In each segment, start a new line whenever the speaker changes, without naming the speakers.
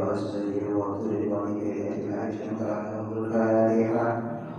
واستجيب واغفر لوالدينا عائشة الفاتحة.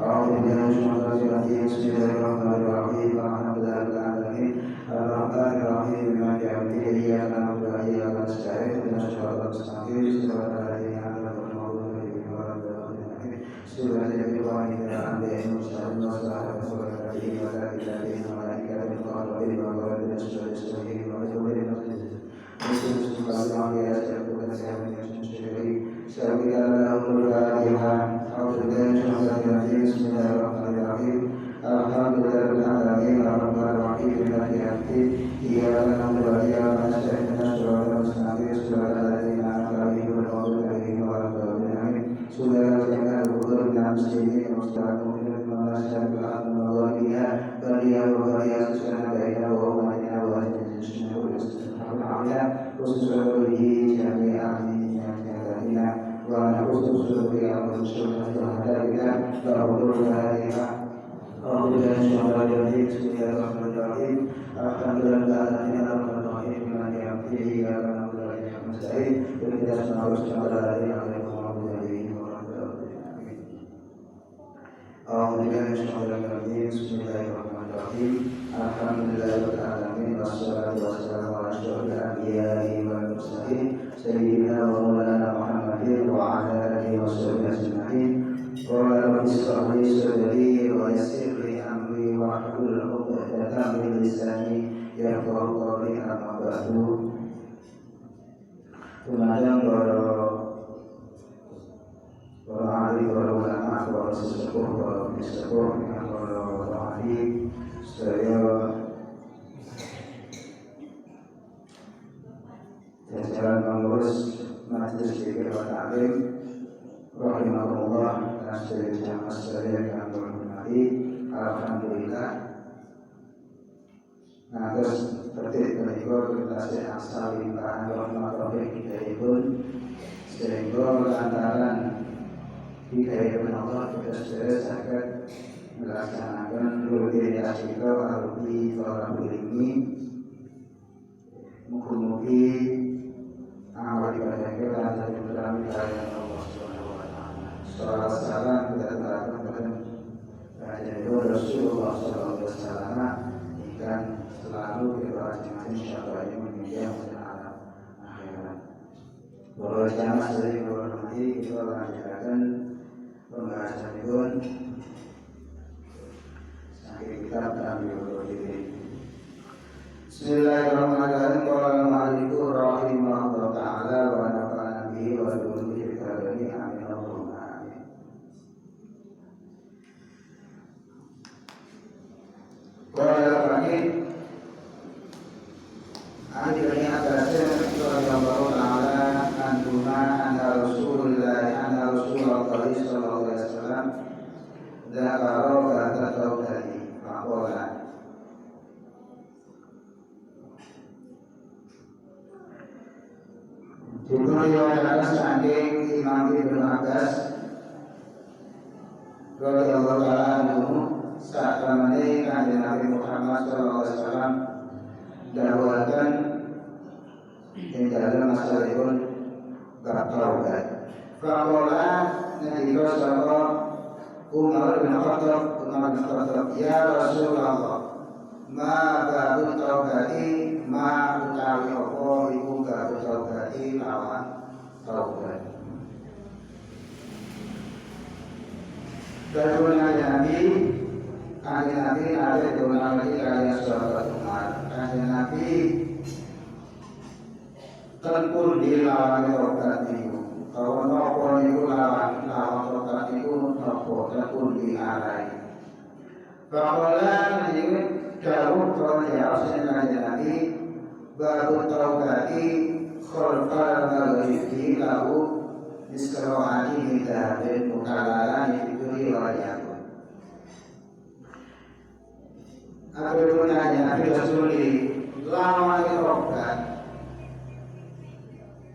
أعوذ بالله من الشيطان الرجيم. بسم الله الرحمن الرحيم. الحمد لله رب العالمين الرحمن الرحيم مالك يوم الدين. إياك نعبد وإياك نستعين اهدنا الصراط المستقيم صراط الذين أنعمت عليهم غير المغضوب عليهم ولا الضالين. Jajaran pengurus Majelis Zikir wa Ta'lim rahimahullah dan seluruh jamaah sekalian yang berhormati, alhamdulillah. Nah, terus tertib menikah kita seasal limpahan rahmatullah hidayahun sehingga lantaran hidayah Allah kita sangat melaksanakan rutinitas kita alumni orang ini. Mugi-mugi amal ibadah kita jadi berami kalian Allah Subhanahu wa taala. Salam kita terangkan kepada Rasulullah Rasulullah sallallahu alaihi wasallam ikan selalu berwajib insyaallah ini menjadi pada akhirat. Bahwa jamaah dari berhormati kita lanjutkan pembahasan itu sampai kita ambil diri. Bismillahirrahmanirrahim. Qala al-mu'allif rahimahullah ta'ala wa nafa'ana bihi wa bihi amin Allahumma amin. Qala al-mu'allif Ani bin Abbas radhiyallahu ta'ala anhuma anna Rasulullah sallallahu alaihi wasallam dzakara kata tauhid faqala Juga riwayat saking Imam Ibnu Abbas radhiyallahu ta'ala anhu sakamane kanjeng Nabi Muhammad sallallahu alaihi wasallam dawuhaken ing dalem masalahipun bab taubat. Faqala nalika sapa Umar bin Khattab ya Rasulullah ma babu taubati ma utawi apa iku babu taubati lawan taubat. Kanjeng Nabi ada dona lagi kalian sahabat Umar. Kanjeng Nabi tempur di lawan taubat niku. Kalau nopo niku lawan taubat niku nopo tempur di arai. Faqala niku jauh kalau dihasilkan kanjeng Nabi baru taubati khalfal maghribi lahu misro'ani hidabin mukalalan itu riwayat. Apabila kanjeng Nabi Rasuli lawan taubat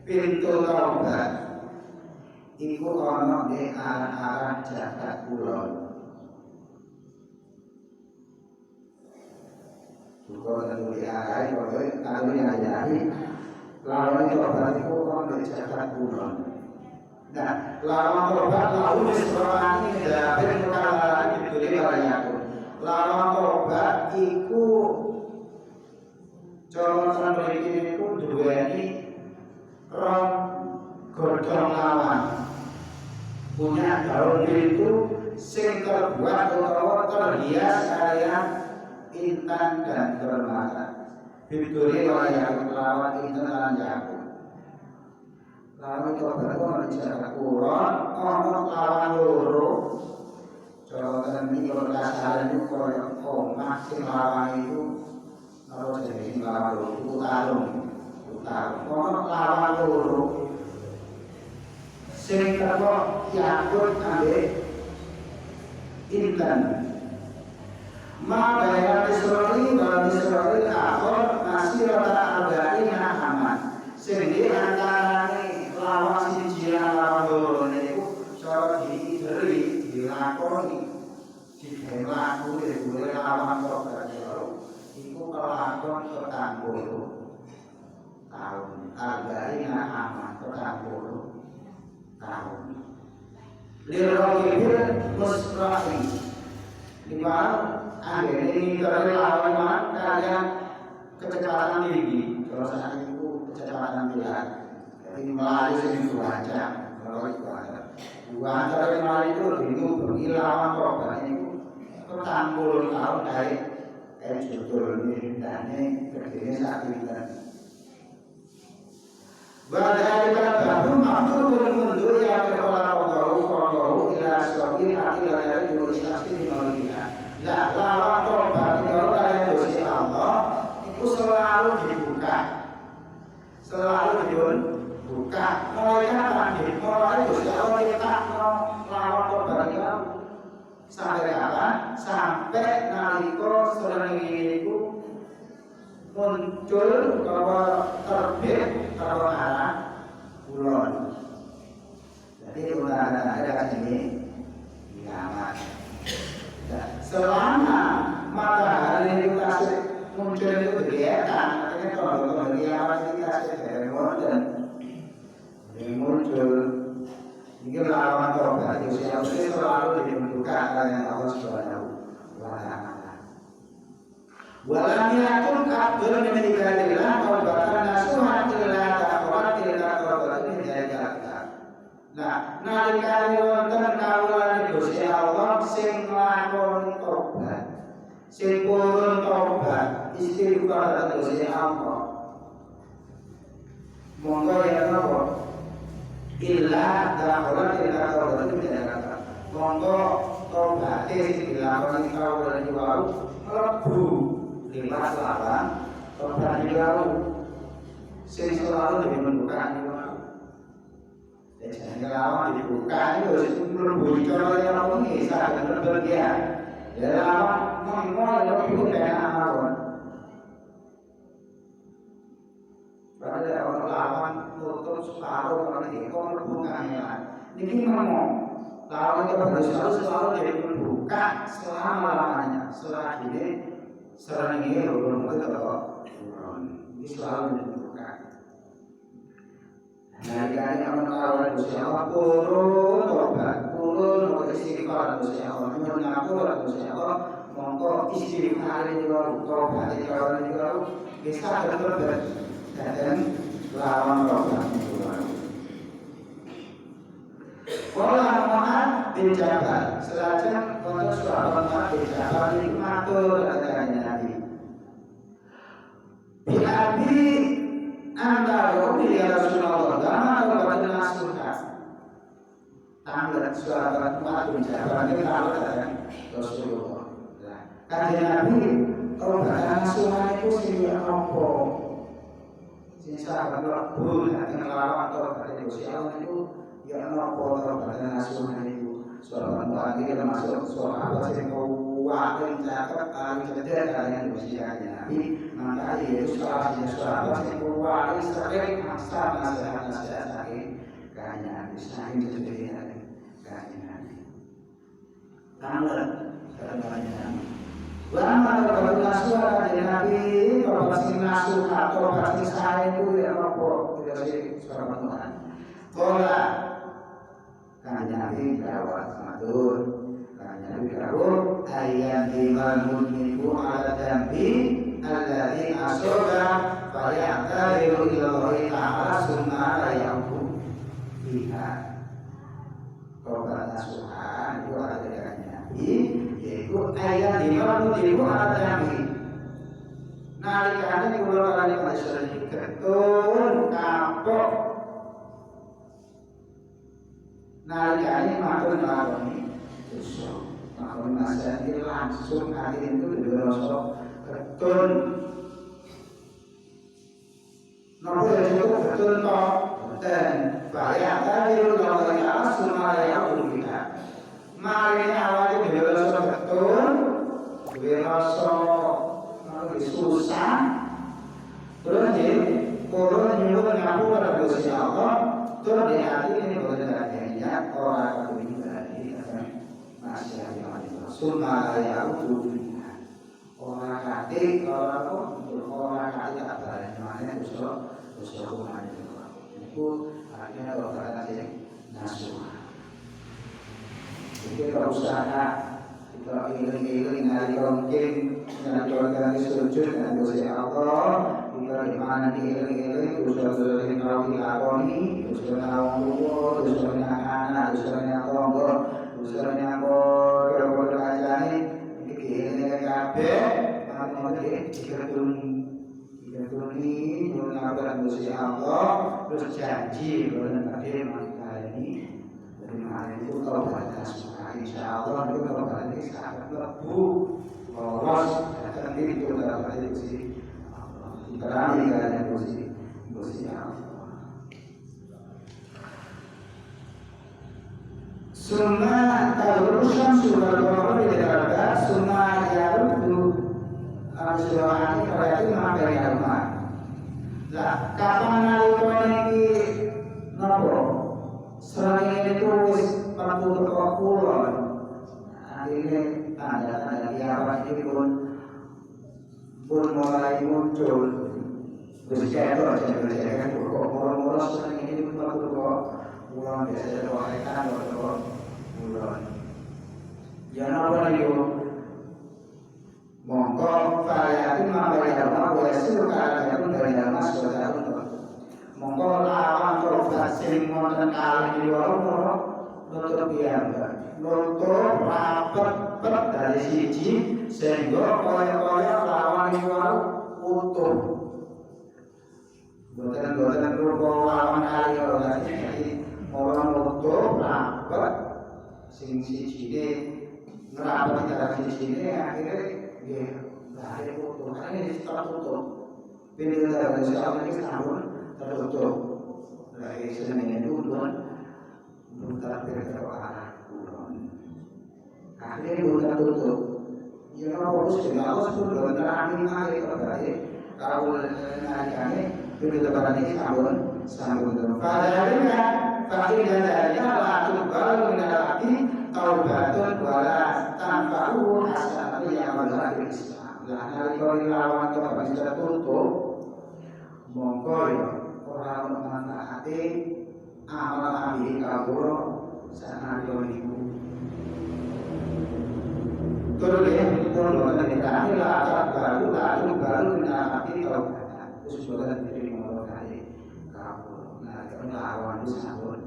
pintu taubat iku ana di arah jagat kulon. Kalau tentu diarai, kalau yang jadi lawan taubat itu ana di jagat kulon. Nah, lawan tobat lalu disepakati ngedapin kekalahan dibeli barayaku. Lawan tobat iku colotan mriki niku duweni rong godhong lawan. Punya daun itu sing terbuat utawa terhias kalian intan dan permata. Bibituri wayang lawan intan lan jakun. Lawan tobat ono dijarak kulon, ono lawan loro. Colotan iki ora kasaran iku koyo omah sing lawan itu ora jenenge lawan loro, utarung. Ono lawan loro. Sing teko yakut ambek intan. Ma bayar Israel dan Israel akhir masih rata arba'ina aman. Sing di antarane lawan siji lan lawan loro niku cara diideri dilakoni dilaku boleh lawan tobat iku kelakon tekan 10 tahun. Arba'ina aman tekan 10 tahun. Lirrahibir musrafi lima akhirnya ini terlawan kalian kecepatan tinggi. Kalau saat itu kecepatan tinggi, jadi melalui sini 2 jam. Kalau itu ada 2 jam melalui itu bingung berhilangan korban itu tekan 10 tahun dari judul ini dan ini berdiri saat ini. Badai baru makhluk mundur yang berkolau ila sebagai akhir dari Indonesia ini manusia. Nah, lawan tobat kalau kalian dosa Allah itu selalu dibuka, selalu dibuka. Mulai kapan? Mulai dosa Allah kita lawan tobat itu sampai kapan? Sampai nalika sering itu muncul bahwa terbit kalau arah bulan. Jadi ada sini kiamat. Selama matahari itu kasih muncul itu kelihatan, artinya kalau kiamat itu kasih dari modern, yang muncul. Ini lawan tobat itu selalu dibuka oleh Allah Subhanahu wa Ta'ala. Walam yakun abdul min ibadillah taubatan nasuhan illa taqwa illa taqwa min dzalika. Nah, nalikane wonten kawulan Gusti Allah sing nglakoni tobat, sing purun tobat, istighfar Gusti Allah. Monggo ya napa? Illa taqwa illa taqwa min dzalika. Monggo tobat sing dilakoni kawulan niku mlebu lima lawan tobat jauh sing selalu dibuka niku. Jadi lawan dibuka itu mlebu cara yang ini saged berbahagia. Ya lawan monggo lebih enak mawon. Padahal orang lawan tutup separuh orang iki kok mlebu kangelan. Niki ngomong lawan itu selalu dibuka selama-lamanya. Selagi ini serang ini belum ketemu, ini selalu dibuka. Nah, ini akan kawan Gusti Allah purun tobat, purun istighfar Gusti Allah, nyuwun ngapura Gusti Allah, monggo istighfar juga tobat juga bisa bertobat dan lawan tobat itu. Kalau Muhammad bin Jabal, selanjutnya untuk sahabat Muhammad bin Jabal itu matur katanya Nabi. Biabi anda robi ya Rasulullah, lama tobat nasuha. Tanggal sahabat Muhammad bin Jabal ini tahu katanya Rasulullah. Kajian Nabi tobat nasuha itu sih apa? Si sahabat Rasul yang melawan tobat itu ya nopo tobat nasuha itu. Sahabat lagi termasuk sahabat yang kuat yang cakap paling cerdas kalian usianya Nabi. Maka Yesus salah satu sahabat yang kuat yang sering maksa nasihat sakit kanya Nabi. Saking cerdas kanya Nabi. Tanggal kanya Nabi. Lama tobat nasuha kanya Nabi. Tobat nasuha tobat saya itu ya nopo tidak sih sahabat Tuhan. Kola jawab matur kanya dikawuh ayyan dimal mudnibu ala dambi alladzi asoba fa ya'tadiru ila Allah ta'ala summa la yaqum biha kata suhan itu adanya yaitu ayyan dimal mudnibu ala dambi nalikane kula kali masyarakat ketun kapok nalikane matur nglakoni dosa makon masyarakat langsung kali itu dirasa ketun napa itu ketun kok dan bahaya tadi kalau kita semuanya kita mari awal dirasa ketun dirasa susah terus kalau nyuruh ngaku pada Gusti Allah terus di hati ini berada orang kebingungan masih ada sunnah yang orang hati orang hati tak berani mana usul hukuman itu akhirnya kalau berada di nasuha jadi kalau usaha kita iling-iling dari mungkin dengan keluarga sujud dengan Gusti Allah kita di mana iling-iling usaha-usaha yang kau dilakoni usaha orang tua usaha anak usaha tonggo usaha kau kerajaan ini iling kabeh mangkene diketuni nyuwun ngapunten Gusti Allah terus janji boten badhe mangkani itu kalau batas insyaallah itu kalau batas sangat lebu lolos dan itu dalam prediksi berani dengan Gusti Allah. Sunnah tarusan surah Allah dikatakan sunnah yang itu surah ini berarti makai rumah. Lah kapan nalika iki napa? Selain itu wis 40 akhirnya tanda-tanda kiamat ini pun mulai muncul berjatuh kan kok murah-murah selain ini pun 40 bulan biasa doakan bulan jangan apa itu mongko variatif mengapa boleh ada pun dari dalam sudah mongko lawan tobat sing wonten kalih di luar nutup piyambak nutup rapet dari siji sehingga kaya-kaya lawan iku utuh boten rupa lawan kali ora jadi orang nutup rapet sing sijine ngrapet dari sijine akhirnya nggih lahir utuh ini tertutup pintu dari siapa iki sampun tertutup lagi senenge duluan bukan berdoa kulon. Akhirnya bukan tutup. Ya harus juga sudah terakhir kali terbaik. Kalau naikane begitu berarti sambung terus. Padahal fakir dan darinya laku baru mengalami taubatun wala tanfa'u hasanatu yang berlaku Islam. Nah, kalau lawan tobat bisa tutup, monggo orang memanfaati amal ambil kabur sana dioniku terus dia pun bukan ditanya lah baru mendapat taubat terus bukan diterima oleh kabur nah kalau lawan sambut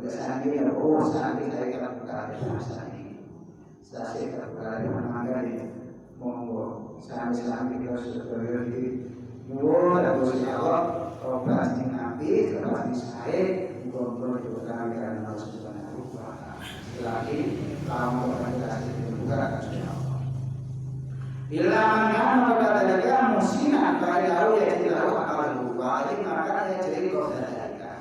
biasanya dia sakit saya kena perkara masa ini saya kena perkara mana ini monggo sampai kita sudah berhenti nuwun Gusti Allah taubat sing nabi taubat saya muga-muga diberkahi karena Allah Subhanahu wa taala. Lagi kamu berkasih dibuka Gusti Allah. Bila mana pada jaga musina pada tahu ya tidak akan lupa ini maka ya jadi kau jaga.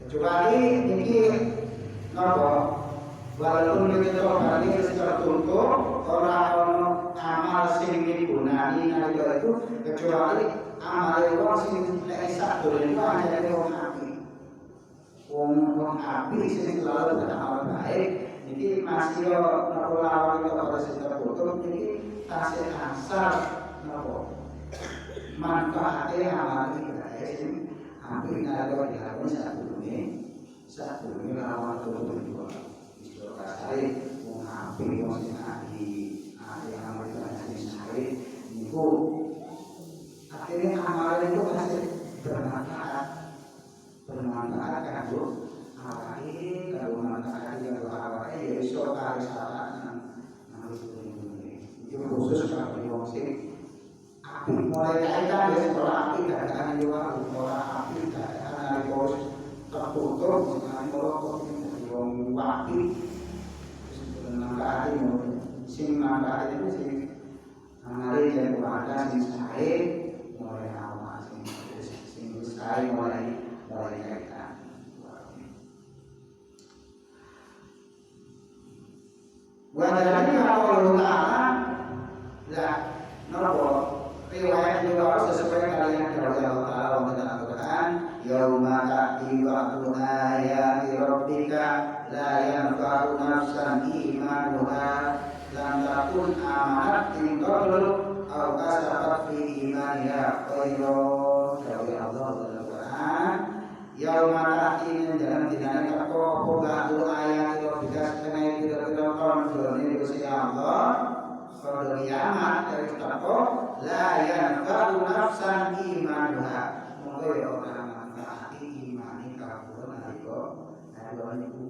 Kecuali ini nopo walaupun kita tadi secara tutup orang amal sing digunani nalika itu kecuali amal wong sing sak dolen itu hanya wong api. Wong api sing selalu beramal baik iki masih napa lawan karo secara tutup iki tasih asal napa manfaate amal iki sing api nalika dilakoni sadurunge satu ini lawan turun dua istilah kasari mengambil masing yang amal itu sehari itu akhirnya amalan itu hasil bermanfaat kan bu awalnya kalau bermanfaat kalau awalnya ya istilah kesalahan harus itu khusus kalau di musik api mulai kaitan dari sekolah api dan juga sekolah api dan bos tertutup dengan merokok yang wapi maka sing maka itu sing hari yang kepada sing saya mulai awal sing saya mulai kaitan wajahnya kalau Ta'ala ya nopo riwayat juga sesuai kalian dari Allah Ta'ala dalam Al-Quran yauma ta'ti ba'du ayati rabbika la yanfa'u nafsan imanuha lam takun amanat min qablu aw kasabat fi imaniha khairan dari Allah dalam Al-Quran yauma ta'ti dalam dinamika kok ba'du ayati rabbika sebenarnya kira-kira kon ini Gusti Allah pada kiamat dari takwa la yanfa'u nafsan imanuha monggo ya orang manfaati imani kabur nalika niku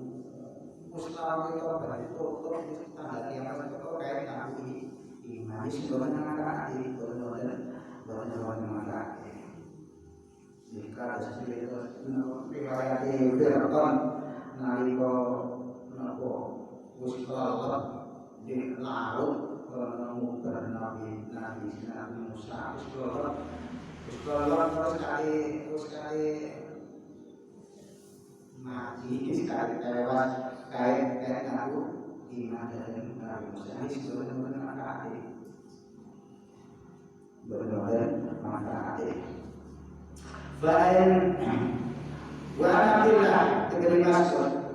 Muslim itu berarti tanda kiamat itu kayak nabi imani sebenarnya manfaati benar-benar manfaati jika sesuatu itu riwayat Fir'aun nalika napa Gusti Allah di laut menemukan Nabi Musa sekolah terus sekali mati sekali tewas kayak aku iman dari Nabi Musa ini sebenarnya benar-benar manfaat. Selain wanabillah masuk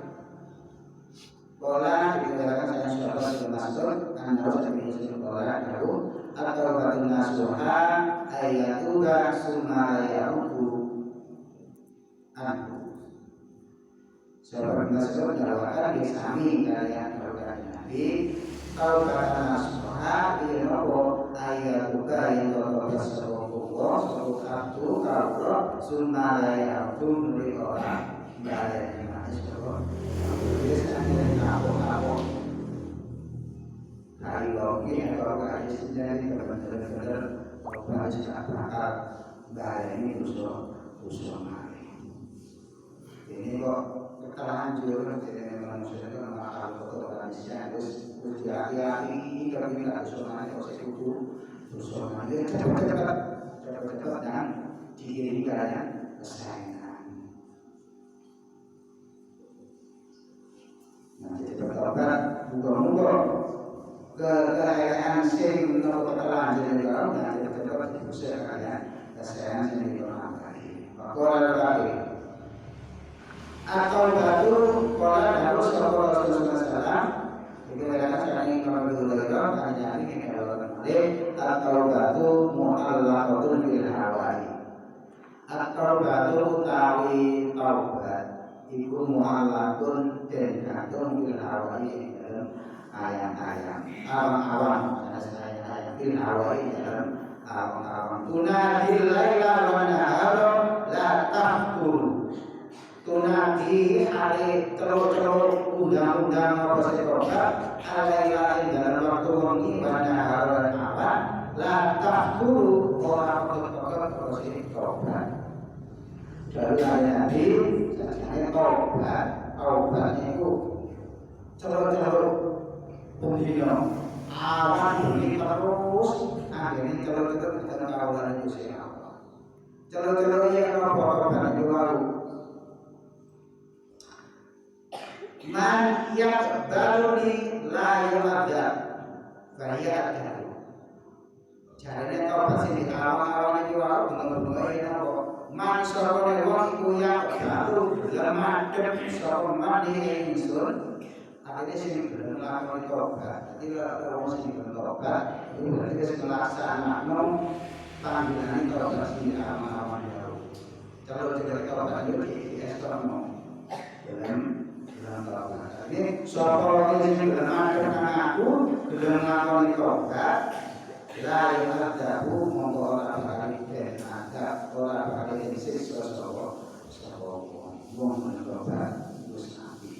Pola dikatakan saya sahabat termasuk anda harus memiliki pola jauh atau batu nasuha ayatuga sumayahuku anhu. Sahabat masuk dakwahkan disami kalian berkata Nabi kau kata nasuha ilmu ayatuga yang kau berserupuh sebut abdu kau sumayahuku muri orang balik hari logi atau hari sendiri benar-benar kalau secara akal bahaya ini usul mari ini kok terlanjur jadi manusia itu akal betul tradisinya terus hati-hati kalau kita usul mari kalau saya usul mari cepat-cepat dan diiringi dengan kesayangan. Jadi bertobat muka-muka kekayaan sing menurut terlanjur kalau nanti bertobat diusir kalian kekayaan sing diperlukan Qala al-Baqi atau batu Qala Nabi sallallahu alaihi wasallam itu adalah ini kalau dulu hanya ini kalau kembali atau batu mu'allaqatun bil hawai atau batu tawi taubat iku mu'allaqun dan gantung bil hawai dalam ayam-ayam awang-awang ayam-ayam bil hawai dalam awang-awang tunadil laila wa nahara la tafkur tunadi hari terus-terus undang-undang apa sekolah alaila dalam waktu wengi wa nahara awang la tafkur orang bertobat terus tobat dari ayat Nabi taubatnya itu celur-celur punyino awan ini terus akhirnya celur-celur kita kawalan itu siapa celur-celur yang apa-apa itu lalu man yang baru di layar ada bayar ada caranya taubat sini awal-awal itu lalu benar-benar ini apa man sarone wong iku ya baru lemah dep sapa mani ingsun akhirnya sing bener lakon tobat dadi kalau sing bener tobat itu berarti sing nglaksanakno panggilan tobat sing aman-aman baru kalau tidak tobat yo iki estono dalam tobat. Jadi sapa iki gelem nang aku, gelem ngakoni tobat, la yadahu mongko ora bakal ada ora bakal disiksa sapa wong tobat wis nabi.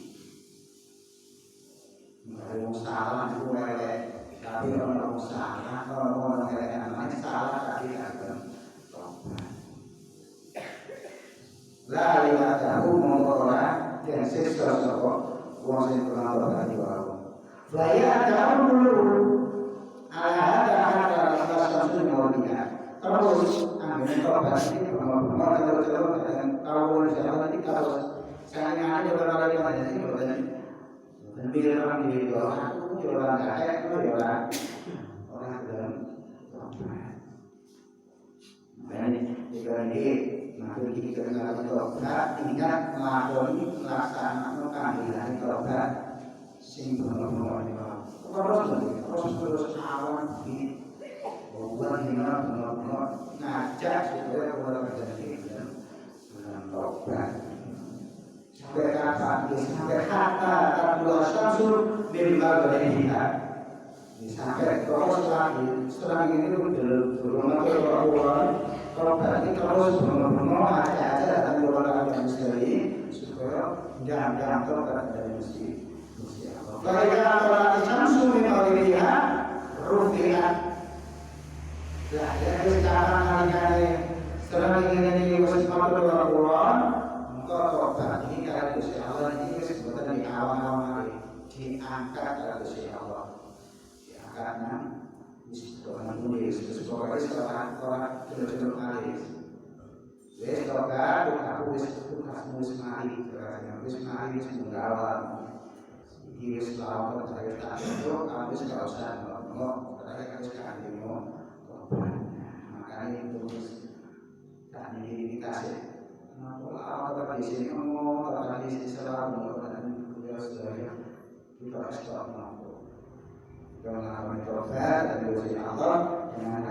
Kalau salah itu elek, tapi kalau salah kalau orang elek namanya salah tapi akan tobat. La yadahu mongko ora yang siksa sapa wong sing ora tobat iki wae. La yadahu dulu ada samsul maulia. Terus anggone tobat iki mau terus dengan kawul jalan iki terus saya ada orang lain ini boten dan bilang di doa aku orang kakek orang dalam tobat. Makanya jika ini nanti kita mengalami tobat, ingat melakoni melaksanakan kehadiran tobat sing benar-benar terus awan di bukan benar-benar ngajak supaya orang terjadi dalam tobat. Sampai kapan? Sampai kata dua samsul minimal dari kita. Sampai terus lagi setelah ini belum ada orang tobat ini terus benar-benar aja datang orang yang misteri supaya jangan tobat dari misteri. Mereka telah samsul minimal dari kita rupiah. Lah jadi sekarang kali-kali setelah ini masih patut orang tobat ini karena Gusti Allah ini sebutan di awal-awal diangkat oleh Gusti Allah, diangkat nang Tuhan nulis sesuatu setelah orang cenderung alis. Wes tobat aku wis mari menggawa iki wis lawan saya tak itu aku wis gak usah ngomong katanya harus kandimu tobat. Makanya terus tak dikasih awal tadi sini ngomong tadi sini selalu dan saudara kita stop mampu dengan tobat dan Gusti Allah dengan